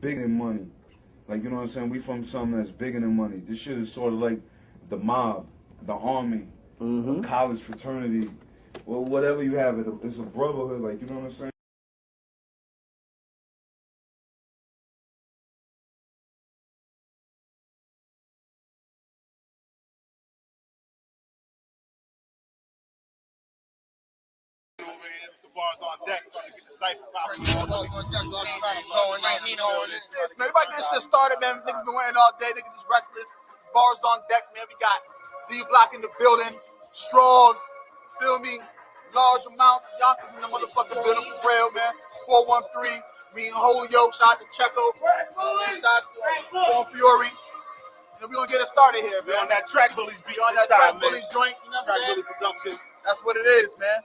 bigger than money. Like, you know what I'm saying? We from something that's bigger than money. This shit is sort of like the mob, the army, a college fraternity, well, whatever you have. It's a brotherhood, like, you know what I'm saying? The bars on deck, trying to get the cypher popping. Everybody get this shit started, man. Niggas been waiting all day. Niggas is restless. It's bars on deck, man. We got D-Block in the building, straws, feel me? Large amounts. Yonkers in the motherfucking building for real, man. 413. Me and Holyo. Shout out to Checo. Shout out to Born Fury. You know, we gonna get it started here, man. On that track bullies beat on that track bullies joint, you know what I'm saying? Production. That's what it is, man.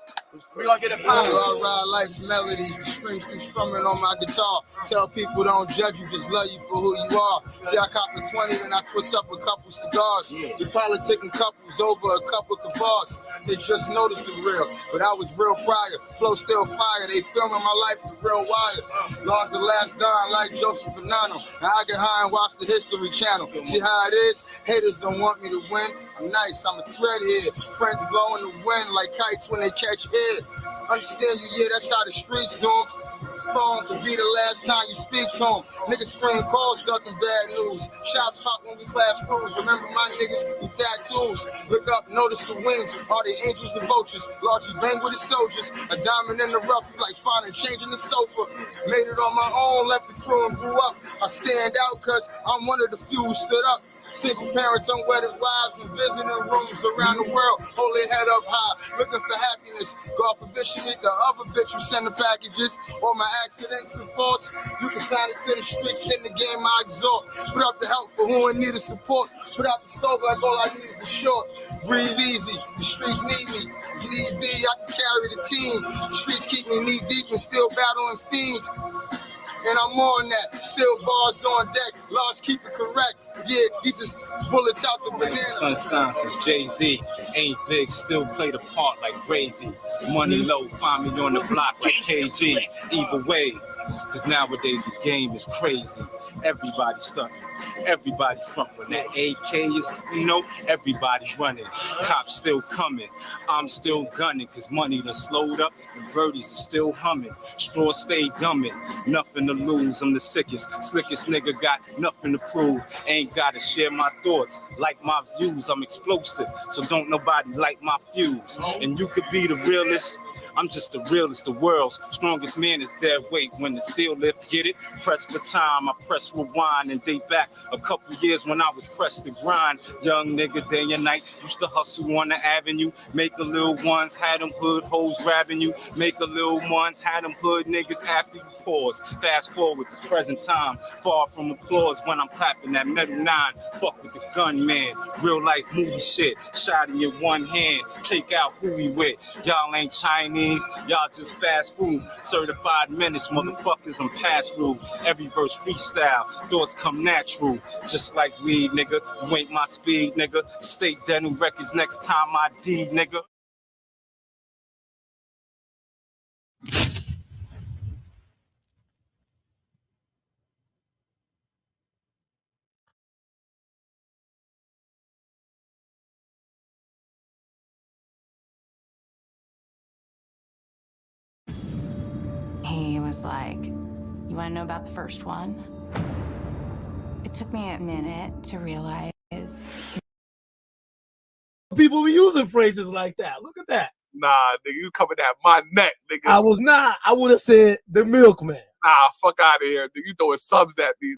We gonna get it poppin'. I ride life's melodies, the strings keep strumming on my guitar. Tell people don't judge you, just love you for who you are. See, I cop a 20, then I twist up a couple cigars. The politicking couples over a couple kebabs. They just noticed the real, but I was real prior. Flow still fire, they filming my life the real wire. Lost the last dime like Joseph Bonanno. Now I get high and watch the History Channel. See how it is? Haters don't want me to win. I'm nice, I'm a thread here. Friends blowing the wind like kites when they catch air. Understand you, yeah, that's how the streets do 'em. Phone could be the last time you speak to 'em. Niggas scream calls, ducking bad news. Shots pop when we clash crews. Remember my niggas with tattoos. Look up, notice the wings. Are they angels or vultures? Largely bang with the soldiers. A diamond in the rough, like finding change in the sofa. Made it on my own, left the crew and grew up. I stand out cause I'm one of the few who stood up. Single parents, unwedded wives, and visiting rooms around the world. Hold their head up high, looking for happiness. God forbid you meet the other bitch who send the packages. All my accidents and faults, you can sign it to the streets. In the game, I exhort. Put up the help for who in need of support. Put out the stove like all I need is a short. Breathe easy, the streets need me. Need be, I can carry the team. The streets keep me knee deep and still battling fiends. And I'm on that, still bars on deck, large keep it correct. Yeah, these is bullets out the banana. Sunshine since Jay-Z, ain't big, still play the part like gravy. Money low, find me on the block like KG. Either way, cause nowadays the game is crazy. Everybody stunting, everybody front when that AK is, you know, everybody running. Cops still coming, I'm still gunning, cause money done slowed up and birdies are still humming. Straw stay gumming, nothing to lose, I'm the sickest, slickest nigga, got nothing to prove. Ain't gotta share my thoughts, like my views, I'm explosive, so don't nobody like my fuse. And you could be the realest, I'm just the realest, the world's strongest man is dead weight. When the steel lift, get it? Press for time, I press rewind and date back a couple years when I was pressed to grind. Young nigga, day and night, used to hustle on the avenue. Make a little ones, had them hood hoes grabbing you. Make a little ones, had them hood niggas after you pause. Fast forward to present time, far from applause when I'm clapping that metal 9. Fuck with the gunman, real life movie shit. Shot in your one hand, take out who he with. Y'all ain't Chinese, y'all just fast food. Certified menace, motherfuckers, I'm past through. Every verse freestyle, thoughts come natural. Just like weed, nigga, you ain't my speed, nigga. State Dental Records next time I D, nigga. He was like, you want to know about the first one? It took me a minute to realize. People be using phrases like that. Look at that. Nah, nigga, you coming at my neck, nigga. I was not. I would have said the milkman. Nah, fuck out of here, nigga. You throwing subs at me.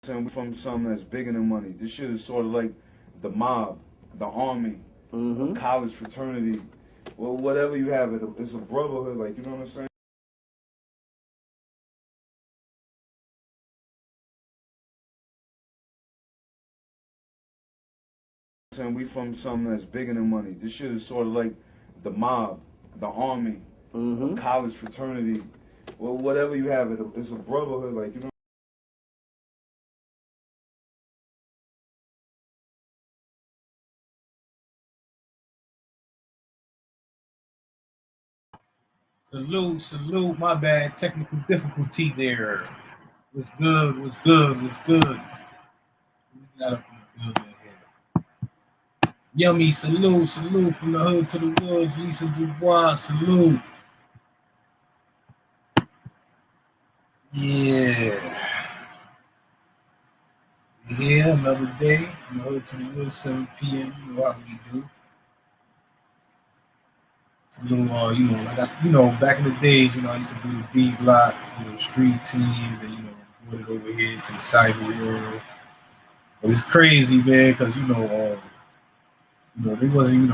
We from something that's bigger than money. This shit is sort of like the mob, the army, a college fraternity, well, whatever you have. It's a brotherhood, like, you know what I'm saying? saying? We from something that's bigger than money. This shit is sort of like the mob, the army, a college fraternity, well, whatever you have. It's a brotherhood, like, you know. Salute, my bad. Technical difficulty there. What's good? We got up in the building here. Yummy, salute from the hood to the woods. Lisa Dubois, salute. Yeah, another day from the hood to the woods, 7 p.m. You know how we do. It's a little, like back in the days, I used to do the D Block, street teams, and brought it over here to the cyber world. But it's crazy, man, because they wasn't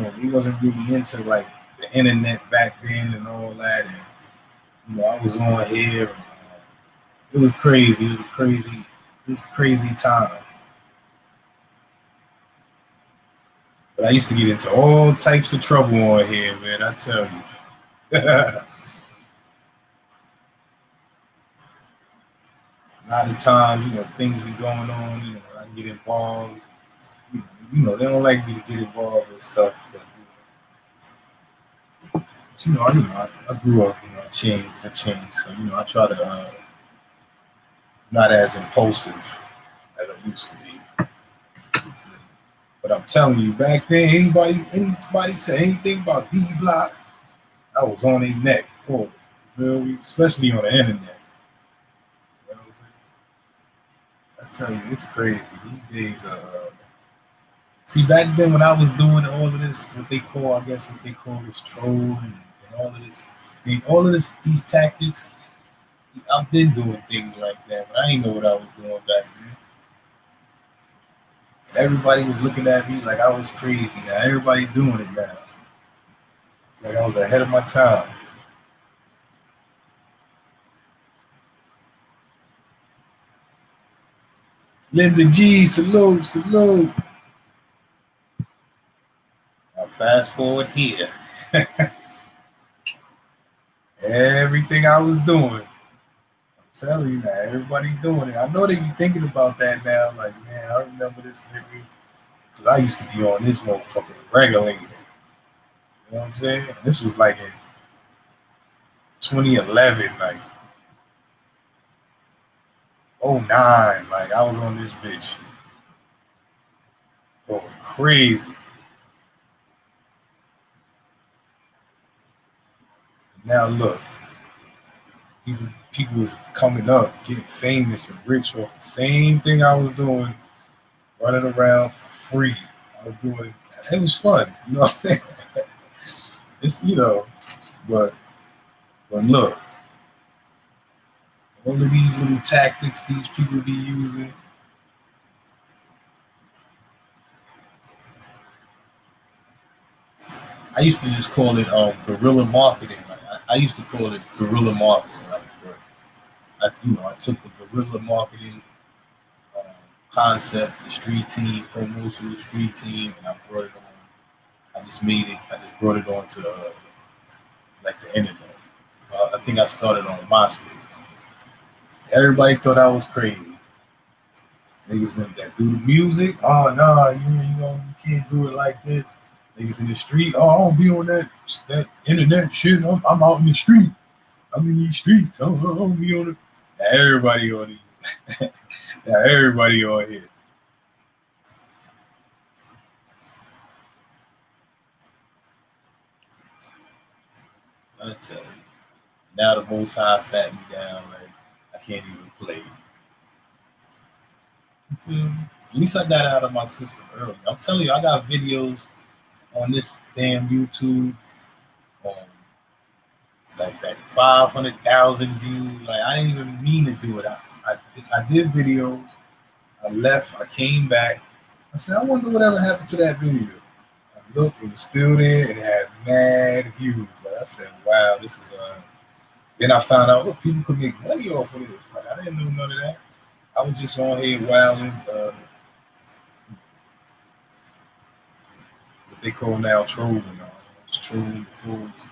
really into like the internet back then and all that, and I was on here. And, it was crazy. It was a crazy time. But I used to get into all types of trouble on here, man. I tell you. A lot of times, things be going on. I get involved. They don't like me to get involved in stuff. But I grew up. I changed. So I try to not as impulsive as I used to be. But I'm telling you, back then, anybody say anything about D Block, I was on their neck for it. You feel me? Especially on the internet. You know what I'm saying? I tell you, it's crazy. These days, see, back then when I was doing all of this, what they call this trolling and all of this, these tactics, I've been doing things like that, but I didn't know what I was doing back then. Everybody was looking at me like I was crazy. Now everybody doing it now. Like I was ahead of my time. Linda G, salute. Now fast forward here. Everything I was doing. Telling you now, everybody doing it. I know they be thinking about that now. Like, man, I remember this nigga. Because I used to be on this motherfucker regularly. You know what I'm saying? This was like in 2011, like 09. Like, I was on this bitch going crazy. Now look. People was coming up, getting famous and rich off the same thing I was doing, running around for free. It was fun, you know what I'm saying? It's, but look, all of these little tactics these people be using, I used to just call it guerrilla marketing. I used to call it guerrilla marketing. I took the guerrilla marketing concept, the street team, promotional street team, and I brought it on. I just brought it on to like the internet. I think I started on MySpace. Everybody thought I was crazy. Niggas that do the music, oh no, you can't do it like that. Niggas in the street, oh, I don't be on that internet shit. I'm out in the street. I'm in these streets. I don't be on it. Now everybody on these. Now everybody on here. I tell you. Now the Most High sat me down like I can't even play. At least I got out of my system early. I'm telling you, I got videos on this damn YouTube. Like 500,000 views. Like I didn't even mean to do it. I did videos. I left. I came back. I said, I wonder whatever happened to that video. I looked. It was still there, and it had mad views. Like I said, wow, this is. Then I found out people could make money off of this. Like I didn't know none of that. I was just on here wilding. they call now trolling. It's trolling fools.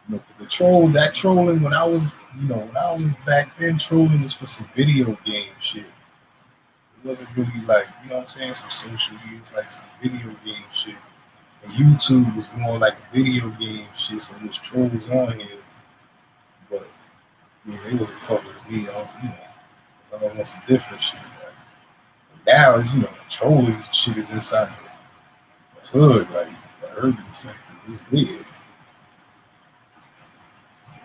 You know, the troll, that trolling when I was, you know, when I was back then, trolling was for some video game shit. It wasn't really like, you know what I'm saying, some social media. It's like some video game shit. And YouTube was more like a video game shit, so there was trolls on here. But yeah, they wasn't fucking with me. I want some different shit. Like, now, you know, trolling shit is inside the hood, like the urban sector. It's weird.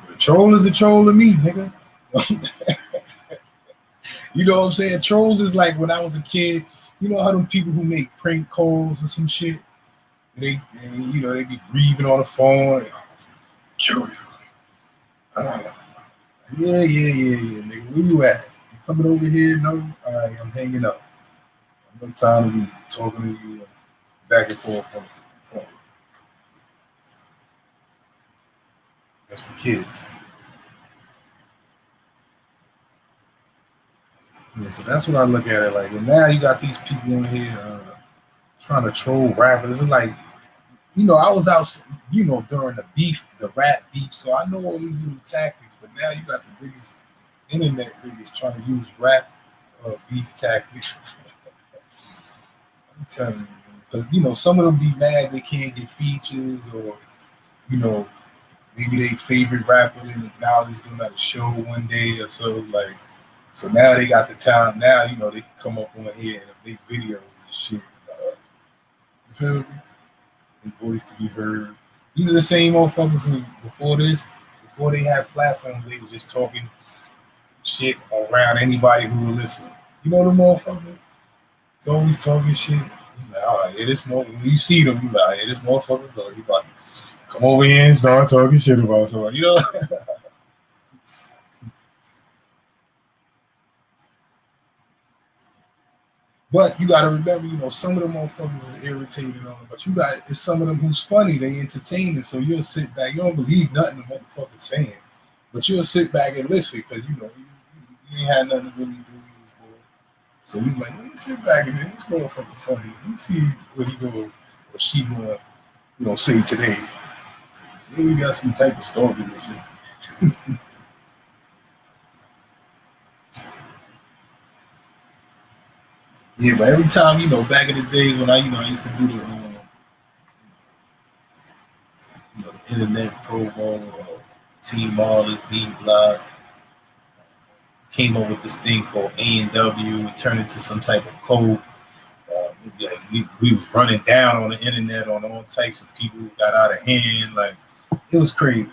The troll is a troll to me, nigga. You know what I'm saying? Trolls is like when I was a kid. You know how them people who make prank calls or some shit? They you know, they be breathing on the phone. Kill you. Yeah, nigga. Where you at? You coming over here? No? All right, I'm hanging up. I have no time to be talking to you back and forth on the phone. That's for kids. Yeah, so that's what I look at it like. And now you got these people in here trying to troll rappers. It's like, you know, I was out, you know, during the rap beef, so I know all these little tactics. But now you got the biggest internet niggas trying to use rap beef tactics. I'm telling you, because you know some of them be mad they can't get features, or you know maybe their favorite rapper didn't acknowledge them at a show one day or so. Like, so now they got the time. Now you know they can come up on here and make videos and shit. You feel me? Their voice can be heard. These are the same motherfuckers who before they had platforms, they was just talking shit around anybody who would listen. You know the motherfuckers? It's always talking shit. You like, all right, this motherfucker. When you see them, you like, this motherfucker, bro, he about to come over here and start talking shit about somebody. You know? But you gotta remember, you know, some of the motherfuckers is irritated on them, but it's some of them who's funny, they entertaining, so you'll sit back, you don't believe nothing the motherfucker's saying, but you'll sit back and listen, because you know, you ain't had nothing to really do, you was bored. So you like, let me sit back and this motherfucker funny. Let me see what he gonna or she gonna, you know, say today. Maybe we got some type of story to say. Yeah, but every time, you know, back in the days when I used to do the, the internet promo, Team Marlins, D-Block, came up with this thing called A&W, and turned into some type of code. We was running down on the internet on all types of people who got out of hand. Like, it was crazy.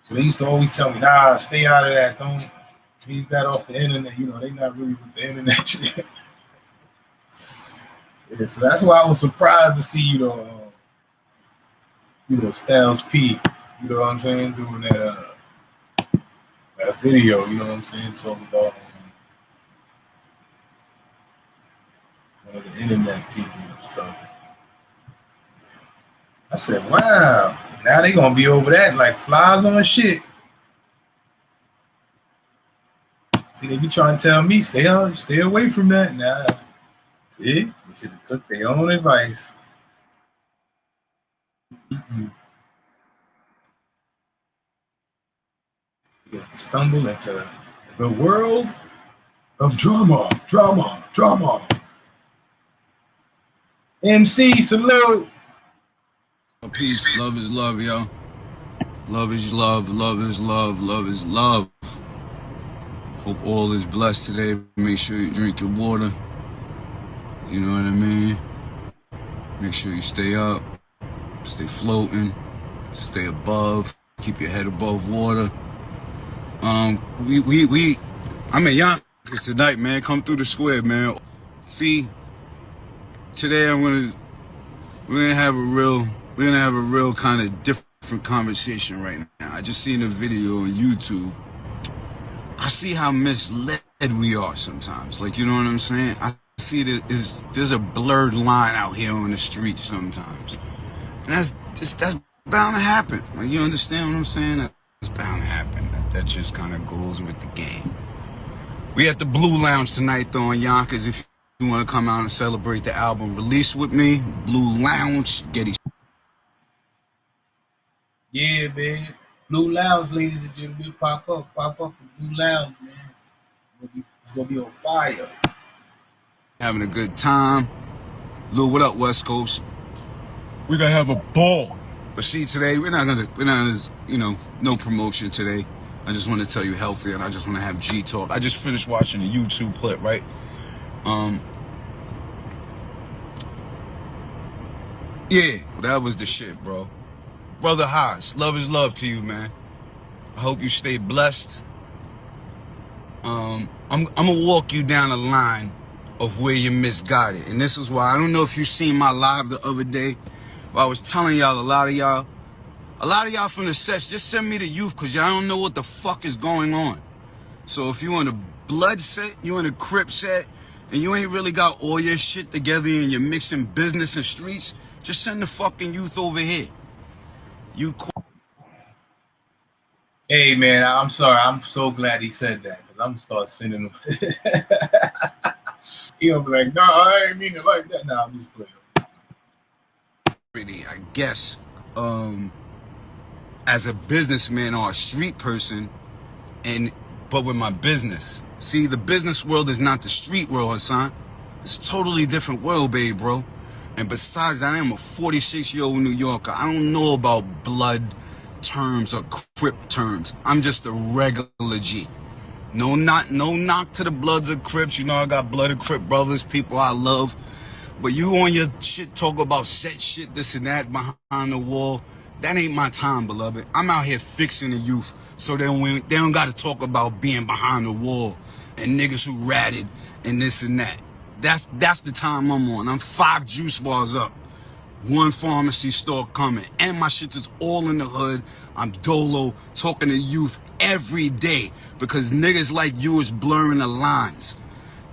So they used to always tell me, nah, stay out of that. Don't leave that off the internet. You know, they not really with the internet shit. Yeah, so that's why I was surprised to see, you know, Styles P, you know what I'm saying, doing that video, you know what I'm saying, talking about one of the internet people and stuff. I said, wow, now they gonna be over that like flies on shit. See, they be trying to tell me, stay away from that. Nah, see, they should have took their own advice. You got to stumble into the world of drama. MC, salute. Peace, love is love, yo. Love is love, love is love, love is love. Hope all is blessed today. Make sure you drink your water. You know what I mean? Make sure you stay up, stay floating, stay above, keep your head above water. I'm at Yonkers tonight, man. Come through the square, man. See, today we're gonna have a real kind of different conversation right now. I just seen a video on YouTube. I see how misled we are sometimes. Like, you know what I'm saying? I see that there's a blurred line out here on the street sometimes. And that's bound to happen. Like, you understand what I'm saying? That's bound to happen. That just kind of goes with the game. We at the Blue Lounge tonight, though, in Yonkers. If you want to come out and celebrate the album release with me, Blue Lounge, Getty. Yeah, man. Blue Lounge, ladies and gentlemen, pop up the Blue Lounge, man. It's gonna be on fire. Having a good time. Lou, what up, West Coast? We're gonna have a ball. But see, today we're not gonna, you know, no promotion today. I just want to tell you healthy, and I just want to have G talk. I just finished watching a YouTube clip, right? Yeah, that was the shit, bro. Brother Haas, love is love to you, man. I hope you stay blessed. I'm gonna walk you down the line of where you misguided, and this is why. I don't know if you seen my live the other day, but I was telling y'all, a lot of y'all from the sets, just send me the youth, because y'all don't know what the fuck is going on. So if you on a blood set, you on a Crip set, and you ain't really got all your shit together and you're mixing business and streets, just send the fucking youth over here. Hey, man, I'm sorry. I'm so glad he said that, because I'm gonna start sending him. He'll be like, no, I ain't mean it like that. Nah, I'm just playing. I guess, as a businessman or a street person, but with my business. See, the business world is not the street world, Hassan. It's a totally different world, babe, bro. And besides that, I am a 46-year-old New Yorker. I don't know about blood terms or Crip terms. I'm just a regular G. No knock to the Bloods or Crips. You know I got blood and Crip brothers, people I love. But you on your shit talk about set shit, this and that behind the wall. That ain't my time, beloved. I'm out here fixing the youth, so they don't got to talk about being behind the wall and niggas who ratted and this and that. That's the time I'm on. I'm 5 juice bars up, 1 pharmacy store coming, and my shit is all in the hood. I'm dolo, talking to youth every day, because niggas like you is blurring the lines.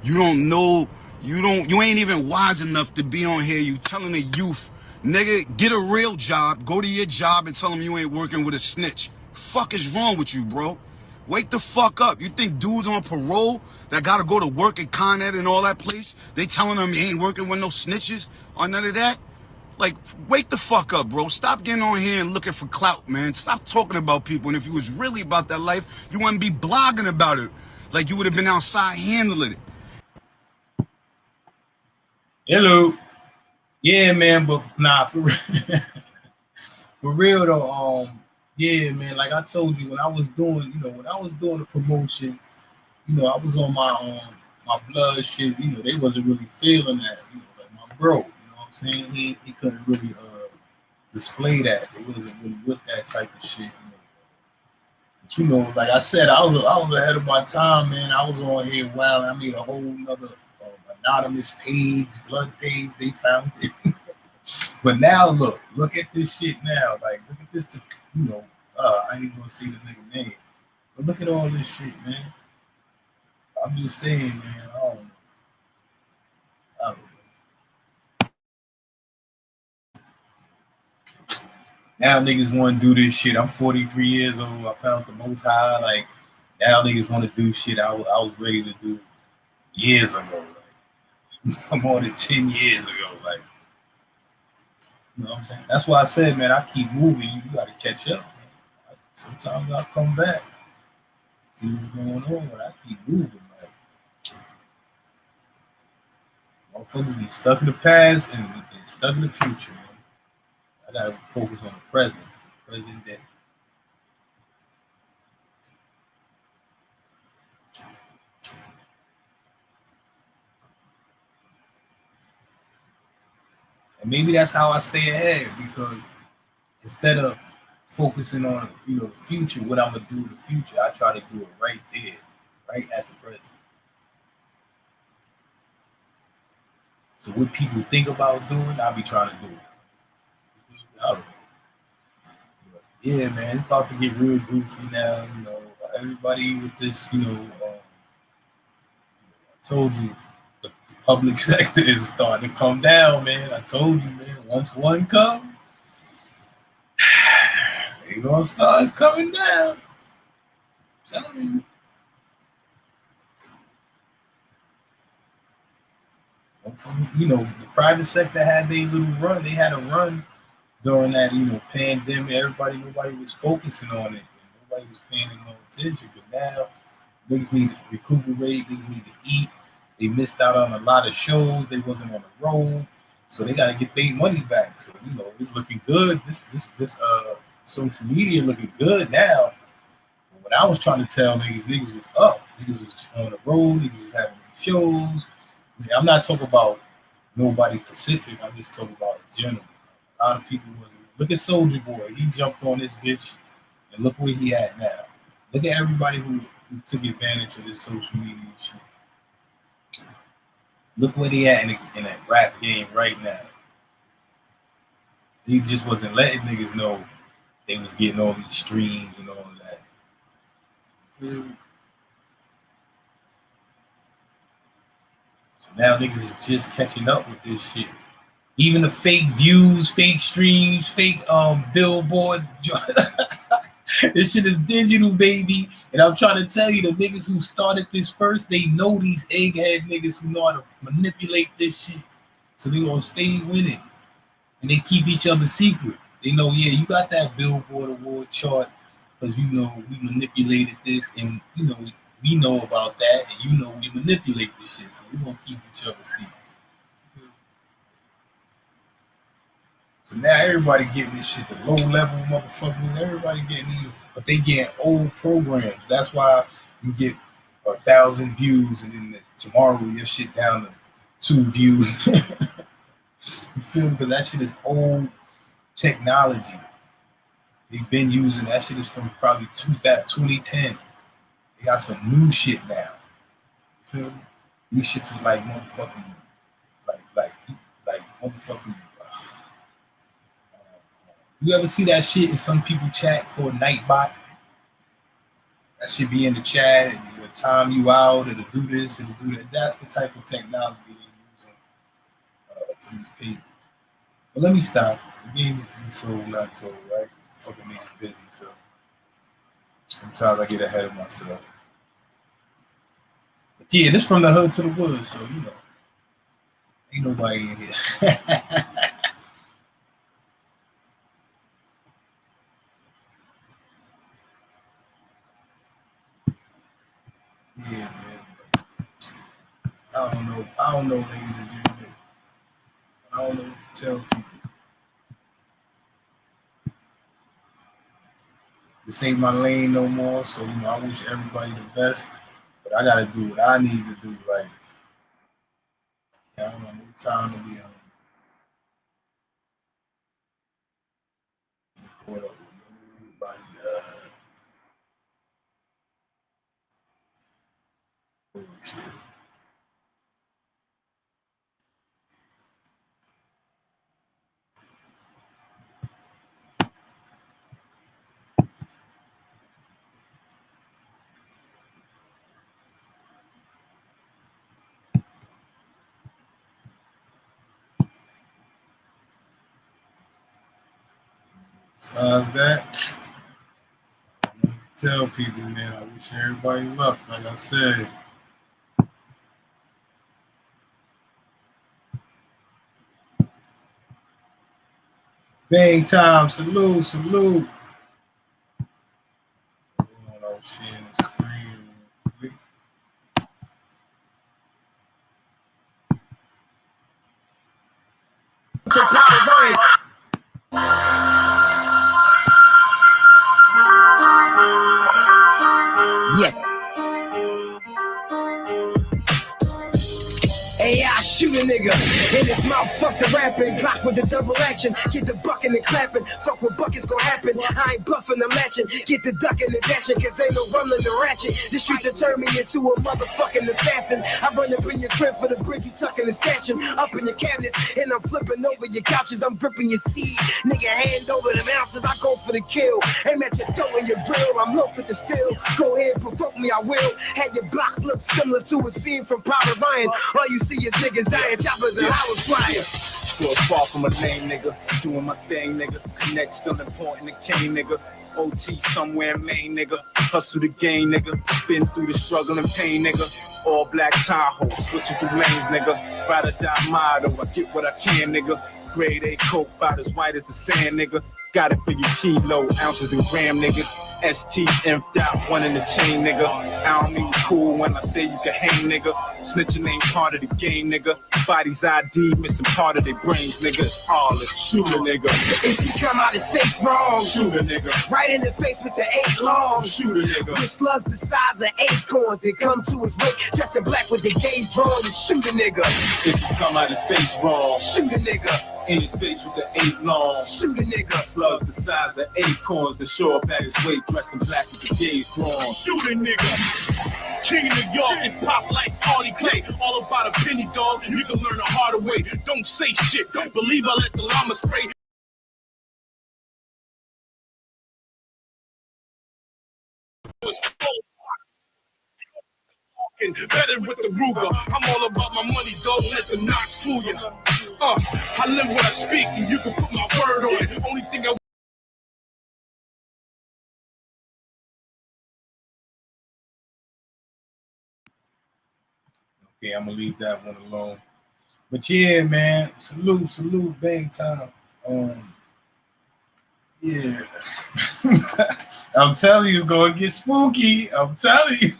You don't know, you ain't even wise enough to be on here. You telling the youth, nigga, get a real job, go to your job and tell them you ain't working with a snitch. Fuck is wrong with you, bro? Wake the fuck up. You think dudes on parole that gotta go to work at Con Ed and all that place, they telling them you ain't working with no snitches or none of that? Like, wake the fuck up, bro. Stop getting on here and looking for clout, man. Stop talking about people. And if you was really about that life, you wouldn't be blogging about it. Like, you would have been outside handling it. Hello. Yeah, man, but nah, for real though, yeah, man, like I told you, when I was doing the promotion, I was on my blood shit, they wasn't really feeling that, like my bro, you know what I'm saying? He couldn't really display that. They wasn't really with that type of shit, But like I said, I was ahead of my time, man. I was on here wild. I made a whole nother anonymous page, blood page. They found it. But now look at this shit now. Like, look at this, I ain't even gonna say the nigga name. But look at all this shit, man. I'm just saying, man, I don't know. Now niggas want to do this shit. I'm 43 years old. I found the Most High. Like, now niggas want to do shit I was ready to do years ago. Like, more than 10 years ago. Like, you know what I'm saying? That's why I said, man, I keep moving. You got to catch up. Man. Sometimes I'll come back, see what's going on, but I keep moving. Like, motherfuckers be stuck in the past and stuck in the future, man. I got to focus on the present day. And maybe that's how I stay ahead, because instead of focusing on, the future, what I'm going to do in the future, I try to do it right there, right at the present. So what people think about doing, I'll be trying to do it. Yeah, man, it's about to get real goofy now. Everybody with this, I told you, the public sector is starting to come down, man. I told you, man, once one comes, they gonna start coming down. I'm telling you. You know, the private sector had their little run. They had a run during that, you know, pandemic. Nobody was focusing on it. Nobody was paying no attention. But now, niggas need to recuperate. Niggas need to eat. They missed out on a lot of shows. They wasn't on the road, so they got to get their money back. So you know, it's looking good. This social media looking good now. But when I was trying to tell niggas was up. Niggas was on the road. Niggas was having shows. I'm not talking about nobody Pacific. I'm just talking about in general. A lot of people wasn't. Look at Soulja Boy. He jumped on this bitch, and look where he at now. Look at everybody who took advantage of this social media shit. Look where they at in that rap game right now. He just wasn't letting niggas know they was getting all these streams and all of that. So now niggas is just catching up with this shit. Even the fake views, fake streams, fake billboard. This shit is digital, baby. And I'm trying to tell you, the niggas who started this first, they know these egghead niggas who know how to manipulate this shit. So they gonna stay winning. And they keep each other secret. They know, yeah, you got that Billboard award chart because you know we manipulated this, and you know we know about that, and you know we manipulate this shit. So we gonna keep each other secret. So now everybody getting this shit, the low level motherfuckers, everybody getting these, but they getting old programs. That's why you get 1,000 views, and then tomorrow your shit down to 2 views. You feel me? Because that shit is old technology. They've been using that shit is from probably 2010. They got some new shit now. You feel me? These shits is like motherfucking, like motherfucking. You ever see that shit in some people chat called Nightbot? That should be in the chat and it'll time you out, it'll do this, it'll do that. That's the type of technology they're using for these papers. But let me stop. The game is to be sold, not told, right? Fucking make a business. So sometimes I get ahead of myself. But yeah, this from the hood to the woods, so you know. Ain't nobody in here. Yeah, man. I don't know, ladies and gentlemen. I don't know what to tell people. This ain't my lane no more, so you know I wish everybody the best. But I gotta do what I need to do. Like, I don't know what time to be caught up with everybody. Holy shit. Besides that, I want to tell people, man, I wish everybody luck. Like I said, bang time, salute, salute. I was sharing the screen real quick. Yeah. Hey, I shoot a nigga in his mouth, fuck the rapping. Glock with the double action, get the bucking and clapping. Fuck what buckets gon' happen. I ain't bluffing, I'm matching. Get the ducking and dashing, cause ain't no rumbling the ratchet. The streets have turned me into a motherfucking assassin. I run up in your crib for the brick you tucking and stashing. Up in your cabinets, and I'm flipping over your couches. I'm gripping your seed. Nigga, hand over them ounces, I go for the kill. Aim at your throat and your grill, I'm low with the steel. Go ahead, provoke me, I will. Had your block look similar to a scene from Private Ryan. All you see is niggas dying, choppers and hours flying. Still far from a lame nigga, doing my thing, nigga. Connect still important to King, nigga. OT somewhere in Maine, nigga. Hustle the game, nigga. Been through the struggle and pain, nigga. All black Tahoe, switching through lanes, nigga. Ride or die motto, I get what I can, nigga. Grade A coke, about as white as the sand, nigga. Got it for you kilo, ounces and gram, niggas. ST infed out, one in the chain, nigga. I don't mean cool when I say you can hang, nigga. Snitching ain't part of the game, nigga. Bodies ID, missing part of their brains, nigga. It's all a shooter, nigga. If you come out his face wrong, Shoot a nigga. right in the face with the 8 long. Shoot a nigga. With slugs the size of acorns that come to his wake, dressed in black with the gaze drawn and shoot a nigga. If you come out of space wrong, Shoot a nigga. in his face with the 8 long. Shoot a nigga. Slugs the size of acorns that show up at his weight, dressed in black with the gaze drawn. Shoot a nigga. King of New York and pop like Artie Clay. All about a penny, dog. You can learn the harder way. Don't say shit. Don't believe I let the llama spray. Better with the Ruger. I'm all about my money, dog. Let the knocks fool you. I live what I speak, and you can put my word on it. Only thing I Okay, I'm gonna leave that one alone. But yeah, man, salute, bang time. Yeah. I'm telling you, it's gonna get spooky. I'm telling you.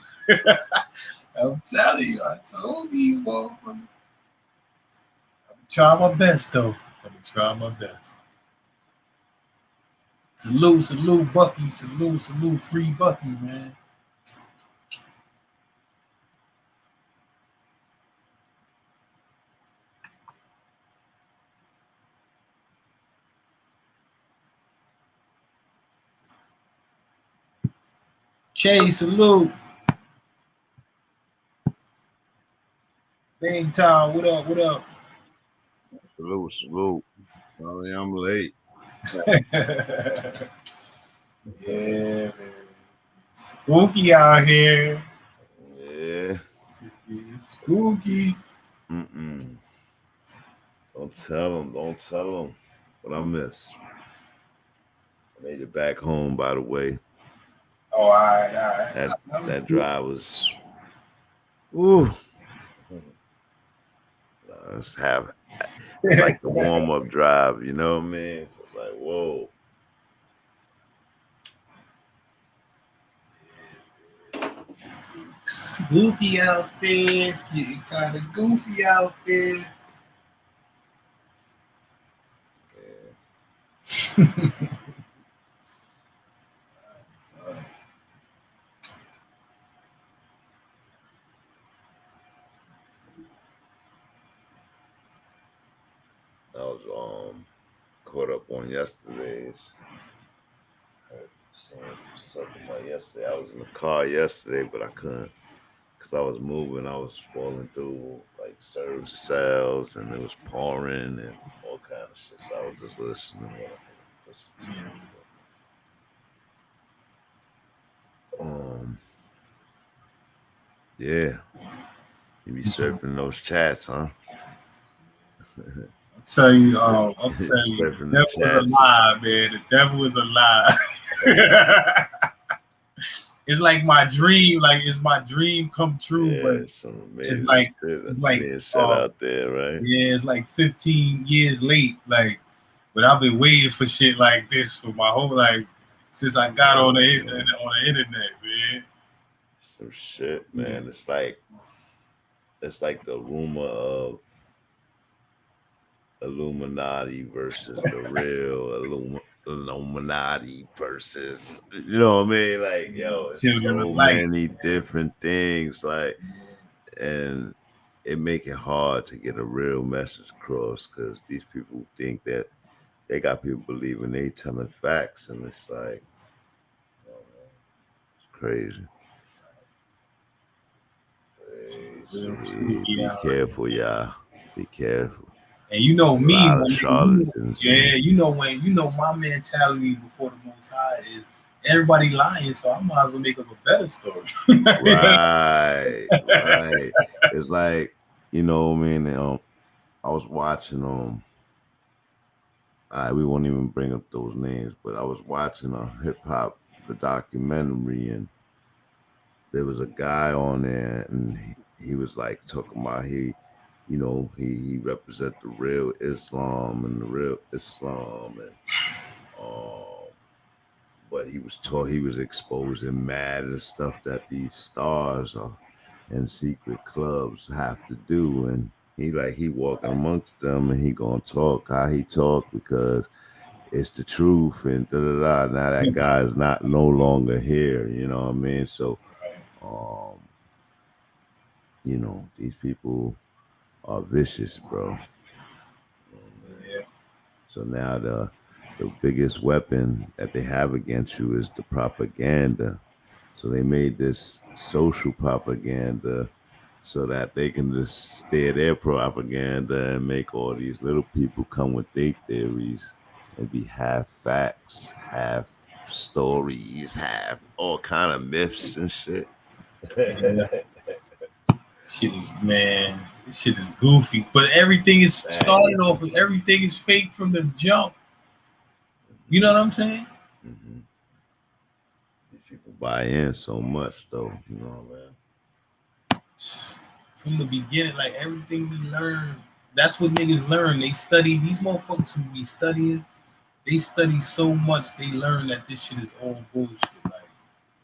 I'm telling you, I told these motherfuckers. I'm gonna try my best though. I'm gonna try my best. Salute, Bucky. Salute, free Bucky, man. Chase, salute. Bang time, what up? Salute. Sorry, I'm late. Yeah, man. Spooky out here. Yeah. It's spooky. Don't tell them what I missed. I made it back home, by the way. Oh, all right. That drive was, ooh. Let's have like the warm-up drive, you know what I mean? So it's like, whoa. Spooky out there. It's getting kind of goofy out there. Yeah. I was caught up on yesterday's. Something about yesterday. I was in the car yesterday, but I couldn't because I was moving. I was falling through like serve cells, and it was pouring and all kind of shit. So I was just listening. Yeah, you be surfing those chats, huh? I'll tell you, the devil is alive, man. The devil is alive. It's like my dream, it's my dream come true. Yeah, but it's like being set out there, right? Yeah, it's like 15 years late. But I've been waiting for shit like this for my whole life since I got on the internet, man. Some shit, man. It's like the rumor of Illuminati versus the real Illuminati versus, you know what I mean? Like, yo, it's so many different things, and it make it hard to get a real message across because these people think that they got people believing they telling facts, and it's like, it's crazy. Be careful, y'all. Be careful. And you know me, you know my mentality before the Most High is everybody lying, so I might as well make up a better story. Right. It's like, you know what I mean? I was watching we won't even bring up those names, but I was watching a hip hop the documentary, and there was a guy on there, and he was like talking about he represent the real Islam and the real Islam, and but he was exposing mad and stuff that these stars are and secret clubs have to do, and he walking amongst them, and he gonna talk how he talk because it's the truth, and da da da. Now that guy is no longer here, you know what I mean? So, these people are vicious, bro. So now the biggest weapon that they have against you is the propaganda. So they made this social propaganda so that they can just steer their propaganda and make all these little people come with their theories and be half facts, half stories, half all kind of myths and shit. This shit is goofy. But everything is started off with everything is fake from the jump. You know what I'm saying? Mm-hmm. These people buy in so much, though. You know, man. From the beginning, like everything we learn, that's what niggas learn. They study. These motherfuckers who be studying, they study so much. They learn that this shit is all bullshit. Like,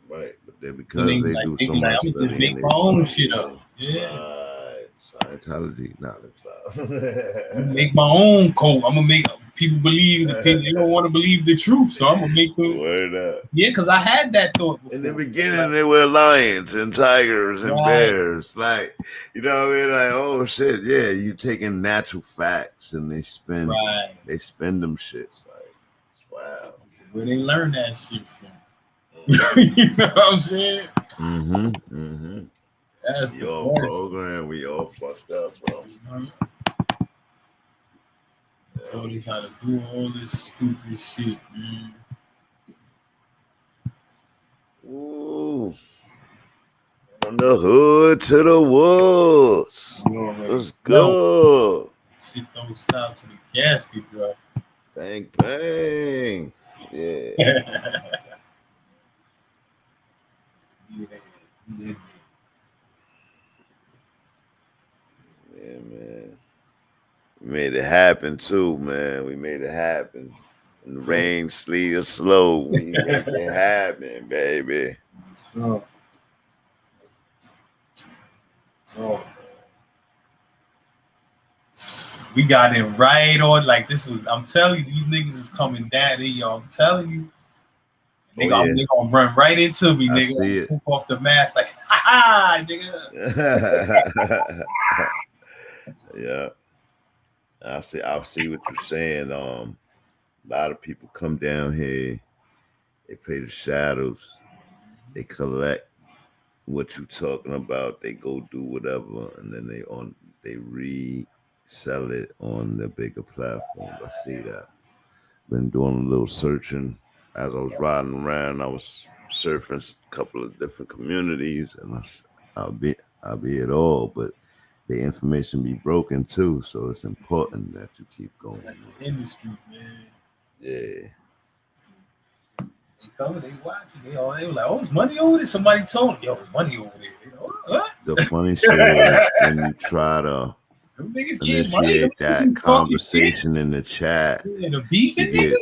right, but then because they do so much I'm studying, just make my own shit up. Yeah. Right. Scientology. Nah, make my own code. I'm gonna make people believe that they don't want to believe the truth, so I'm gonna make them. Word up. Yeah, because I had that thought before. In the beginning, they were lions and tigers and bears. Like, you know what I mean? Like, oh shit, yeah, you taking natural facts and they spin them shits. Like, wow. Where they learn that shit from? You know what I'm saying? Mm-hmm. That's the program. We all fucked up, bro. Told us how to do all this stupid shit, man. Ooh. From the hood to the woods. Let's go. Shit don't stop to the casket, bro. Bang, bang. Yeah. Yeah, man. We made it happen too, man. We made it happen. In the rain, sleet, or slow, we make it happen, baby. So we got in right on. Like this was. I'm telling you, these niggas is coming down. I'm telling you. They gonna run right into me, nigga. See it. Poop off the mask, like, ha, nigga. Yeah. I see what you're saying. A lot of people come down here, they play the shadows, they collect what you're talking about, they go do whatever, and then they resell it on the bigger platforms. I see that. Been doing a little searching as I was riding around. I was surfing a couple of different communities, and I'll be it all, but the information be broken too, so it's important that you keep going. It's like the industry, man. Yeah. They come, they watch it. They were like, "Oh, it's money over there." Somebody told me, "Yo, it's money over there." They go, what? The funny shit is when you try to initiate that conversation in the chat, the beefing, you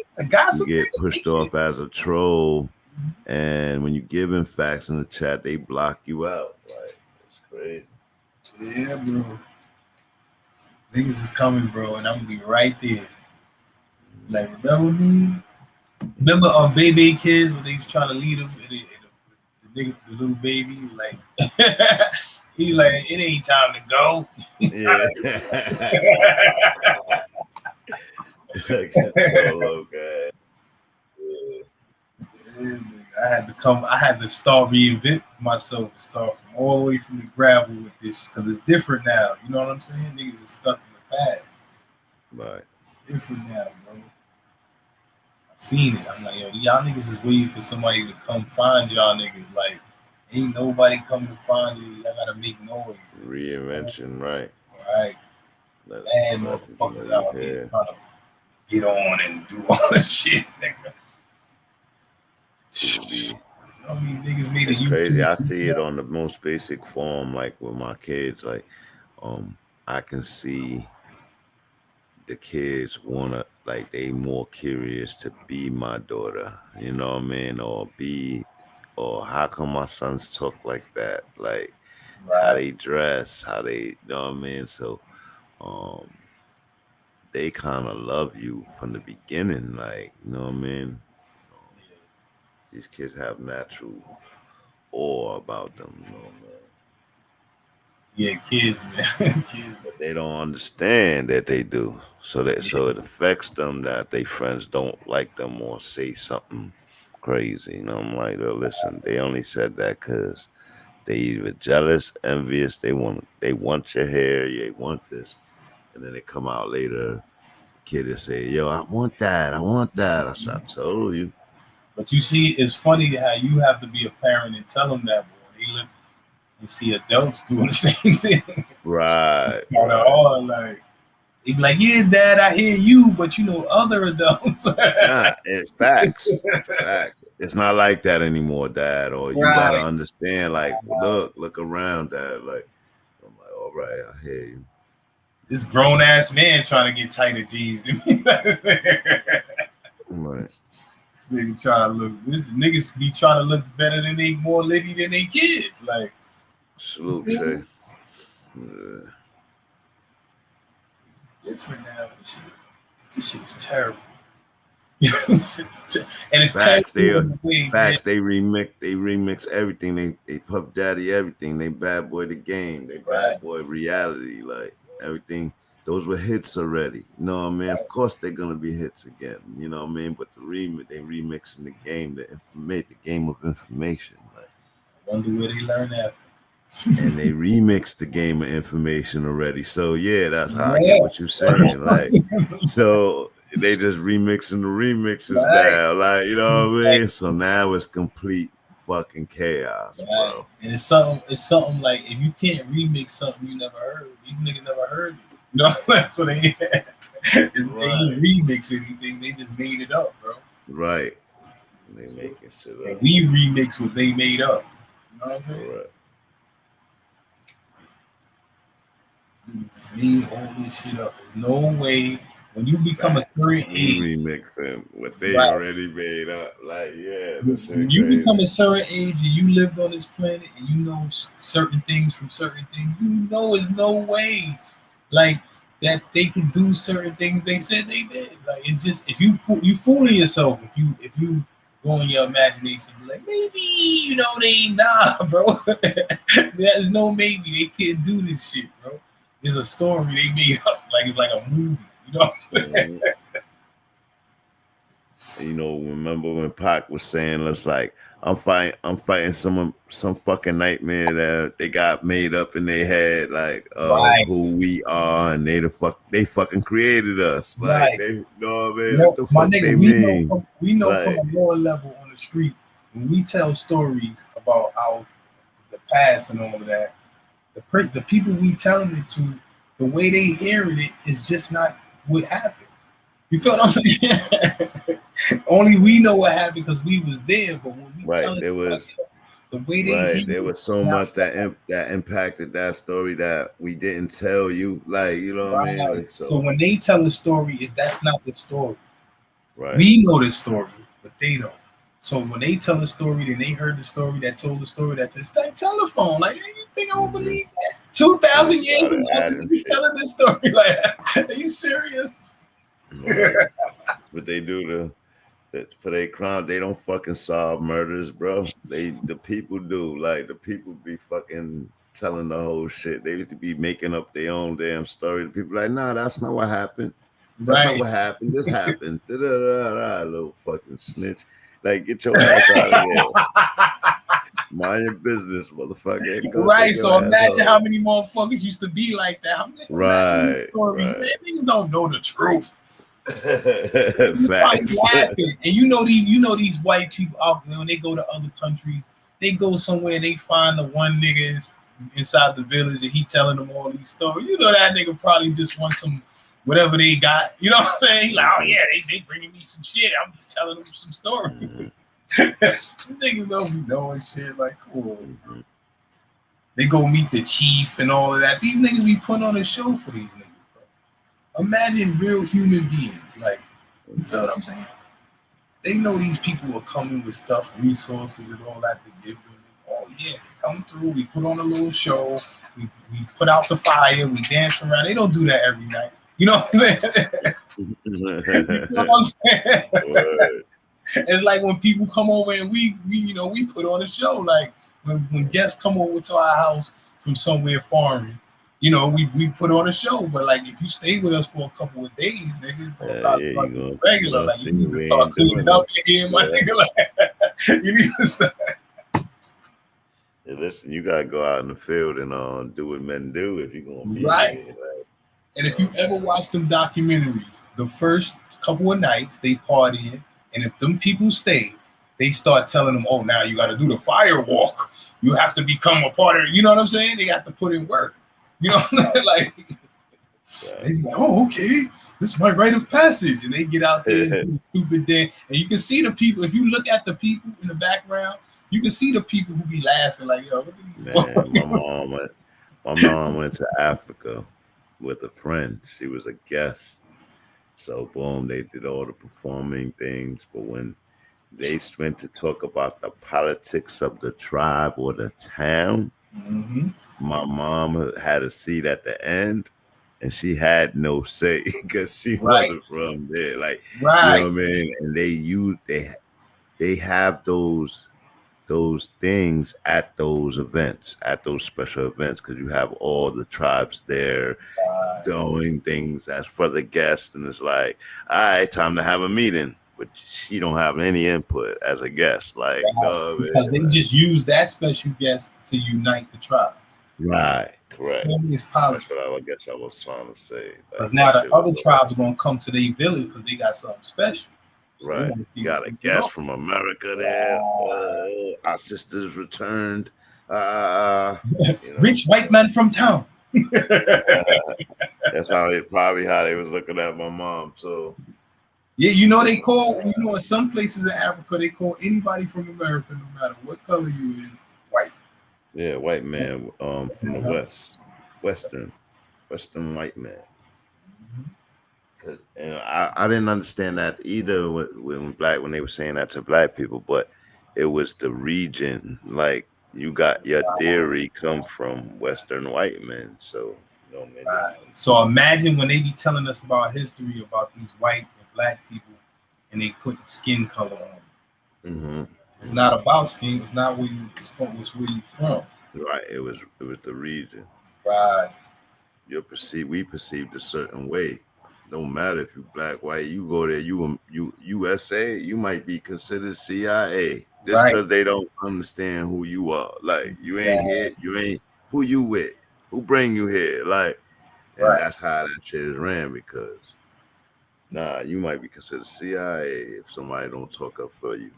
get pushed off as a troll, and when you giving facts in the chat, they block you out. Like, it's crazy. Yeah, bro. Niggas is coming, bro, and I'm gonna be right there. Like, remember me? Remember our baby kids when they was trying to lead them, and the little baby, like, he's like, it ain't time to go. Yeah. Okay. Yeah, I had to start reinvent myself and start from all the way from the gravel with this, because it's different now. You know what I'm saying? Niggas is stuck in the past. Right. It's different now, bro. I seen it. I'm like, yo, y'all niggas is waiting for somebody to come find y'all niggas. Like, ain't nobody coming to find you. Y'all gotta make noise. Reinvention, right. Right. And motherfuckers out here trying to get on and do all this shit, nigga. I mean, niggas made It's a crazy. YouTube I see it on the most basic form, like with my kids. Like, I can see the kids wanna, like, they more curious to be my daughter. You know what I mean? Or how come my sons talk like that? Like, how they dress, how they, you know what I mean? So, they kind of love you from the beginning. Like, you know what I mean? These kids have natural awe about them, you know, man. Yeah, kids, man. Kids. But they don't understand that they do. So it affects them that their friends don't like them or say something crazy. You know, I'm like, oh, listen, they only said that because they either jealous, envious, they want your hair, they want this. And then they come out later, kid and say, yo, I want that. I said, I told you. But you see, it's funny how you have to be a parent and tell them that, boy. You see adults doing the same thing. Right. All like, they be like, yeah, Dad, I hear you, but you know, other adults. Nah, it's facts. Facts. It's not like that anymore, Dad. Or you gotta understand, like, look around, Dad. Like, I'm like, all right, I hear you. This grown ass man trying to get tighter jeans than me. Right. This nigga trying to look. This niggas be trying to look better than they more litty than they kids. Like, salute, Shay. It's different now. This shit is terrible. And it's facts. terrible. Facts. They remix everything. They Puff Daddy everything. They Bad Boy the Game. They Bad Boy reality. Like everything. Those were hits already. You know what I mean? Of course they're gonna be hits again. You know what I mean? But they remixing the game, the game of information. Like, I wonder where they learn that. And they remixed the game of information already. So yeah, that's how I get what you're saying. Like, so they just remixing the remixes now. Like, you know what I mean? So now it's complete fucking chaos, bro. And it's something like, if you can't remix something you never heard, these niggas never heard it. You know what I'm saying? So they ain't remix anything, they just made it up, bro. Right. They making shit up. And we remix what they made up. You know what I'm saying? Right. We just made all this shit up. There's no way when you become a certain age, remixing what they already made up. Like, yeah. When you become a certain age and you lived on this planet and you know certain things from certain things, you know there's no way like that they can do certain things they said they did. Like, it's just, if you fooling yourself, if you go in your imagination, be like, maybe, you know, bro. There's no maybe. They can't do this shit, bro. It's a story they made up, like it's like a movie, you know. You know, remember when Pac was saying, "Let's like, I'm fighting some fucking nightmare that they got made up in their head, like who we are, and they fucking created us, like they, you know what I mean? What the My fuck nigga, they mean? we know like, from a lower level on the street when we tell stories about our the past and all of that. The people we telling it to, the way they hearing it is just not what happened. You feel what I'm saying? Only we know what happened because we was there. But when we tell it, the way they there was so much that impacted that story that we didn't tell you. Like, you know what I mean? Like, so when they tell a story, that's not the story. Right. We know the story, but they don't. So when they tell a story, then they heard the story that told the story that's just like telephone. Like, you think I won't believe that? 2,000 years ago, you telling this story like that? Are you serious? What they do for their crime, they don't fucking solve murders, bro. The people do. Like, the people be fucking telling the whole shit. They be making up their own damn story. The people like, nah, that's not what happened. That's not what happened. This happened. Little fucking snitch. Like, get your ass out of there. Mind your business, motherfucker. Right. So imagine how many motherfuckers used to be like that. Right. Man, niggas don't know the truth. Facts. And you know these white people out there, when they go to other countries, they go somewhere and they find the one nigga inside the village and he telling them all these stories. You know that nigga probably just wants some whatever they got. You know what I'm saying? Like, oh yeah, they bringing me some shit. I'm just telling them some story. Niggas don't be knowing shit. Like, cool. They go meet the chief and all of that. These niggas be putting on a show for these niggas, bro. Imagine real human beings. Like, you feel what I'm saying? They know these people are coming with stuff, resources, and all that to give them. Oh yeah, come through. We put on a little show. We put out the fire. We dance around. They don't do that every night. You know what I'm saying? You know what I'm saying? It's like when people come over and we put on a show. Like when guests come over to our house from somewhere foreign, we put on a show. But like if you stay with us for a couple of days, niggas gonna start regular. Like you need to start cleaning up in here, my nigga. Like, you need to start. Hey, listen, you gotta go out in the field and do what men do if you're gonna be right. There, and if you ever watch them documentaries, the first couple of nights they partying, and if them people stay, they start telling them, "Oh, now you got to do the fire walk. You have to become a part of it." You know what I'm saying? They got to put in work. You know, like, they be like, "Oh, okay, this is my rite of passage," and they get out there and do the stupid thing, and you can see the people. If you look at the people in the background, you can see the people who be laughing like, "Yo, look at these." Man, my mom went to Africa with a friend. She was a guest. So boom, they did all the performing things. But when they went to talk about the politics of the tribe or the town, my mom had a seat at the end, and she had no say because she wasn't from there. Like, you know what I mean? And they have those things at those events, at those special events, because you have all the tribes there doing things as for the guests, and it's like, all right, time to have a meeting, but she don't have any input as a guest, like because they just use that special guest to unite the tribe. Right, correct. It's politics. That's what I guess I was trying to say. Because now the other tribes are gonna come to their village because they got something special. Right, you got a guest from America there. Oh, our sisters returned. Rich white man from town. That's how they was looking at my mom. So yeah, they call in some places in Africa they call anybody from America, no matter what color you is, white. Yeah, white man from the West, Western white man. And I didn't understand that either when they were saying that to black people, but it was the region. Like, you got your theory come from Western white men. So, So imagine when they be telling us about history about these white and black people, and they put skin color on them. It's not about skin. It's not where you. It's where you from. Right. It was the region. Right. We perceived a certain way. Don't matter if you black, white, you go there, you USA, you might be considered CIA. Just because they don't understand who you are. Like, you ain't here, you ain't who you with, who bring you here. Like, and that's how that shit is ran, because you might be considered CIA if somebody don't talk up for you.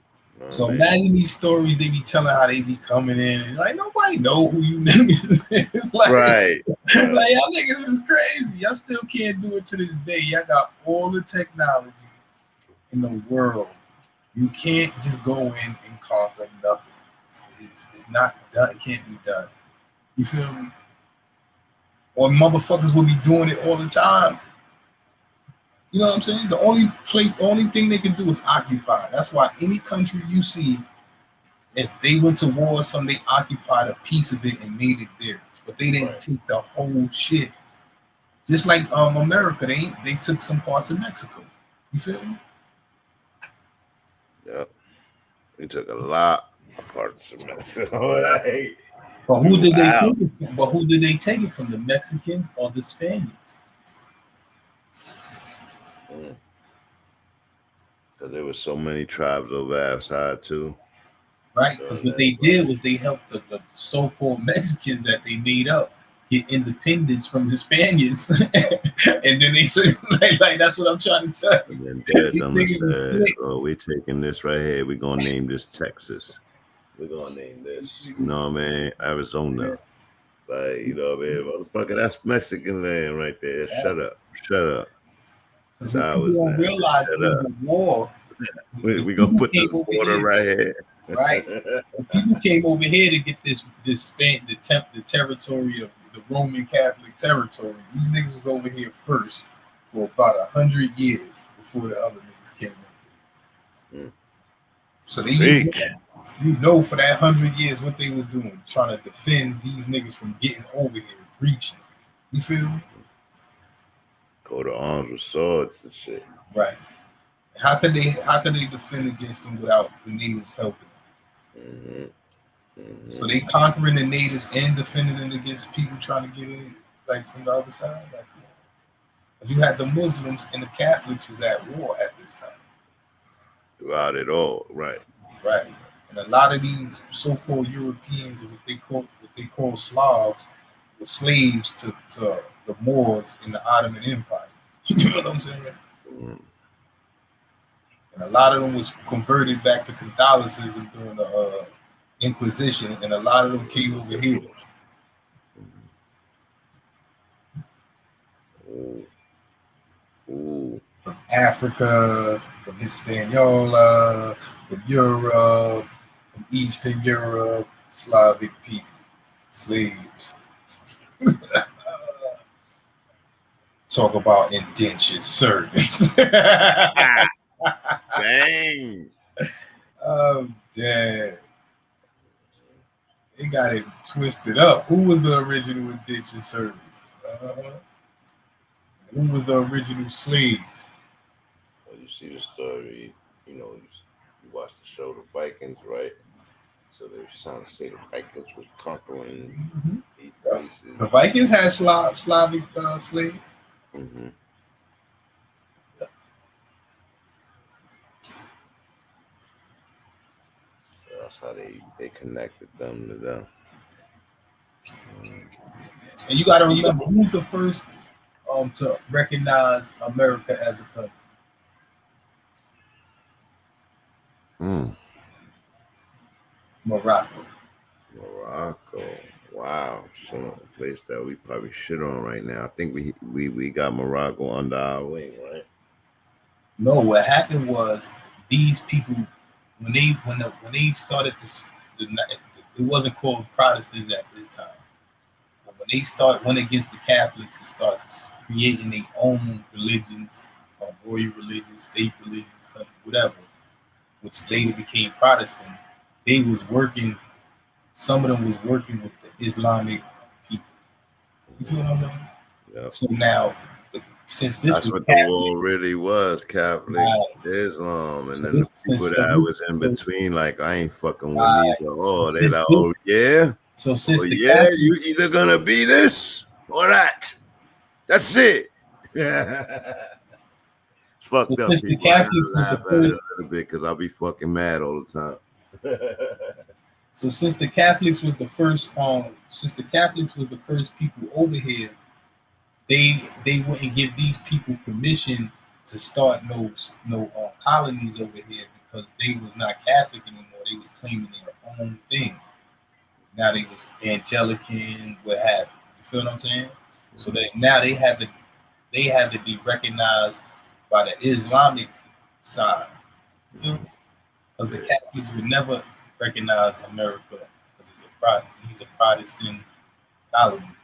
So imagine these stories they be telling how they be coming in and like nobody know who you niggas is. It's like, like y'all niggas is crazy. Y'all still can't do it to this day. Y'all got all the technology in the world. You can't just go in and conquer nothing. It's not done. It can't be done. You feel me? Or motherfuckers will be doing it all the time. You know what I'm saying? The only thing they can do is occupy. That's why any country you see, if they went to war or something, they occupied a piece of it and made it theirs. But they didn't take the whole shit. Just like America, they took some parts of Mexico. You feel me? Yep. They took a lot of parts of Mexico. But who did they take it from? But who did they take it from? The Mexicans or the Spaniards? Because there were so many tribes over outside too. Right, because what they did was they helped the so-called Mexicans that they made up get independence from the Spaniards. And then they said, like that's what I'm trying to tell you. And then said, "Oh, we're taking this right here. We're going to name this Texas. We're going to name this, you know what I mean, Arizona." Like, you know what I mean? Motherfucker, that's Mexican land right there. Shut up. Because what people don't realize is the war. We gonna put this water right here. Right. People came over here to get this span, the territory of the Roman Catholic territory. These niggas was over here first for about 100 years before the other niggas came in. So they you know for that 100 years what they was doing, trying to defend these niggas from getting over here, breaching. You feel me? Go to arms with swords and shit. Right. How could they defend against them without the natives helping them? So they conquering the natives and defending them against people trying to get in, like from the other side. Like, you had the Muslims and the Catholics was at war at this time. Throughout it all, right. Right. And a lot of these so-called Europeans and what they call Slavs were slaves to the Moors in the Ottoman Empire. You know what I'm saying? And a lot of them was converted back to Catholicism during the Inquisition, and a lot of them came over here. From Africa, from Hispaniola, from Europe, from Eastern Europe, Slavic people, slaves. Talk about indentured servants. Dang. Oh, damn. They got it twisted up. Who was the original indentured servants? Who was the original slaves? Well, you see the story, you watch the show The Vikings, right? So they're trying to say the Vikings was conquering these places. The Vikings had Slavic slaves. That's how they connected them to them. And you got to remember, who's the first to recognize America as a country? Morocco. Wow. So a place that we probably shit on right now. I think we got Morocco under our wing, right? No, what happened was these people, when they started this, it wasn't called Protestants at this time. But when they went against the Catholics and started creating their own religions, royal religions, state religions, whatever, which later became Protestant, they was working. Some of them was working with the Islamic people. You feel what I'm saying? Yeah. So now, since this that's was what Catholic, the war really was, Catholic, Islam, and then the people that was in between, like, I ain't fucking with neither. Oh, they like, oh yeah. So since the Catholic, you either gonna be this or that. That's it. It's fucked up. The Catholics laugh at it a little bit because I'll be fucking mad all the time. So since the Catholics was the first, people over here, they wouldn't give these people permission to start no colonies over here because they was not Catholic anymore. They was claiming their own thing. Now they was Anglican, what have you. You feel what I'm saying? So now they had to be recognized by the Islamic side. Because the Catholics would never recognize America because he's a Protestant colony.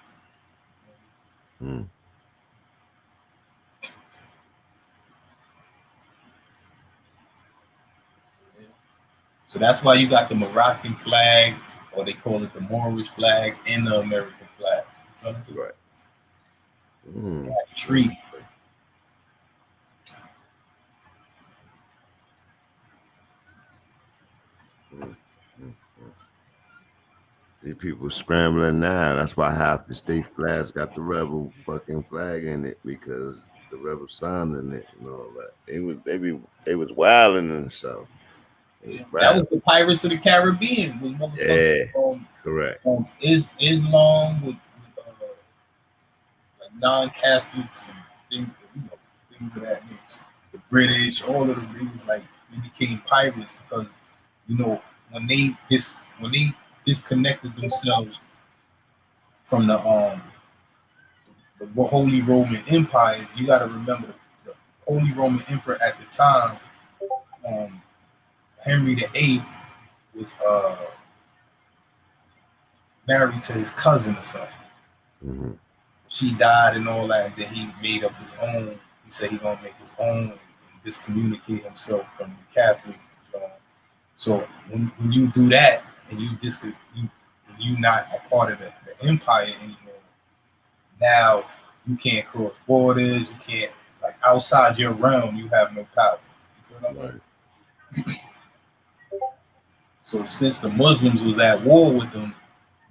So that's why you got the Moroccan flag, or they call it the Moorish flag, and the American flag. Right. Treaty. These people scrambling now. That's why half the state flags got the rebel fucking flag in it because the rebel signed in it and all that. They was wilding and stuff. That was the Pirates of the Caribbean. Was motherfuckers correct. Islam with like non-Catholics and things of that nature. The British, all of them, they became pirates because when they disconnected themselves from the Holy Roman Empire. You got to remember Holy Roman Emperor at the time, Henry VIII, was married to his cousin or something. Mm-hmm. She died and all that. And then he made up his own. He said he's gonna make his own and discommunicate himself from the Catholic. So when you do that and you not a part of the empire anymore, now you can't cross borders. You can't, like, outside your realm. You have no power. You feel what I mean? So since the Muslims was at war with them,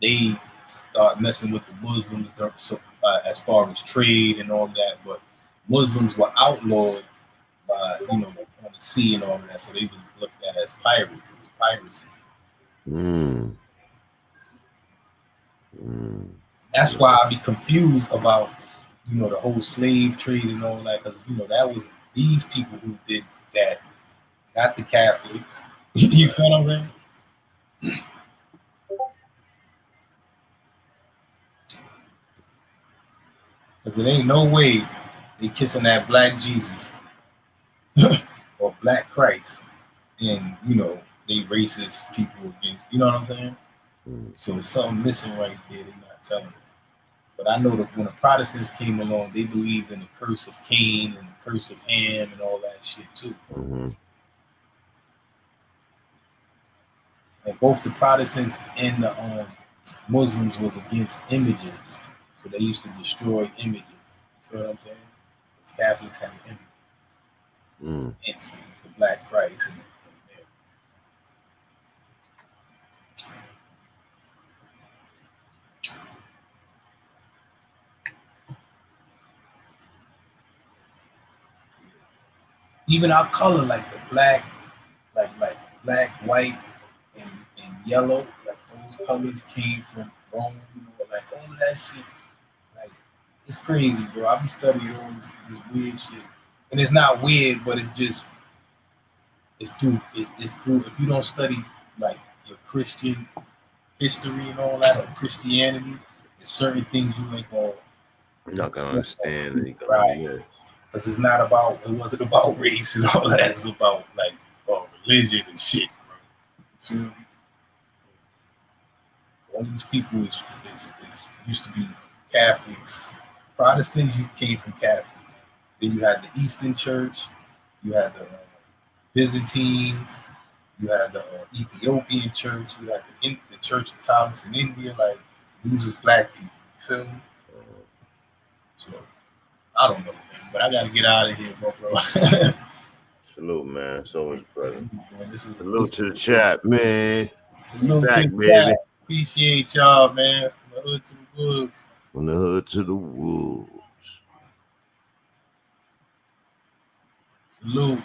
they start messing with the Muslims as far as trade and all that. But Muslims were outlawed by, on the sea and all that. So they was looked at as pirates. It was piracy. That's why I be confused about, the whole slave trade and all that. Because, that was these people who did that, not the Catholics. You feel what I'm saying? Because it ain't no way they kissing that black Jesus or black Christ and, they racist people against, you know what I'm saying? So there's something missing right there. They're not telling me. But I know that when the Protestants came along, they believed in the curse of Cain and the curse of Ham and all that shit too. And both the Protestants and the Muslims was against images. So they used to destroy images. You know what I'm saying? It's Catholics have images. It's the black Christ. Even our color, like the black, like black, white, and yellow, like those colors came from Rome, like all of that shit. Like, it's crazy, bro. I be studying all this weird shit, and it's not weird, but it's through. If you don't study like your Christian history and all that, or Christianity, there's certain things you ain't gonna. You're not gonna understand. Right. Because it wasn't about race and all that. It was about like religion and shit, bro. All these people is used to be Catholics. Protestants, you came from Catholics. Then you had the Eastern Church, you had the Byzantines, you had the Ethiopian Church, you had the Church of Thomas in India. Like, these was black people. You feel me? So I don't know, man, but I gotta get out of here, bro. Salute, man. So much, brother. Salute to the chat, man. Salute back, to the baby. chat. Appreciate y'all, man. From the hood to the woods. From the hood to the woods. Salute.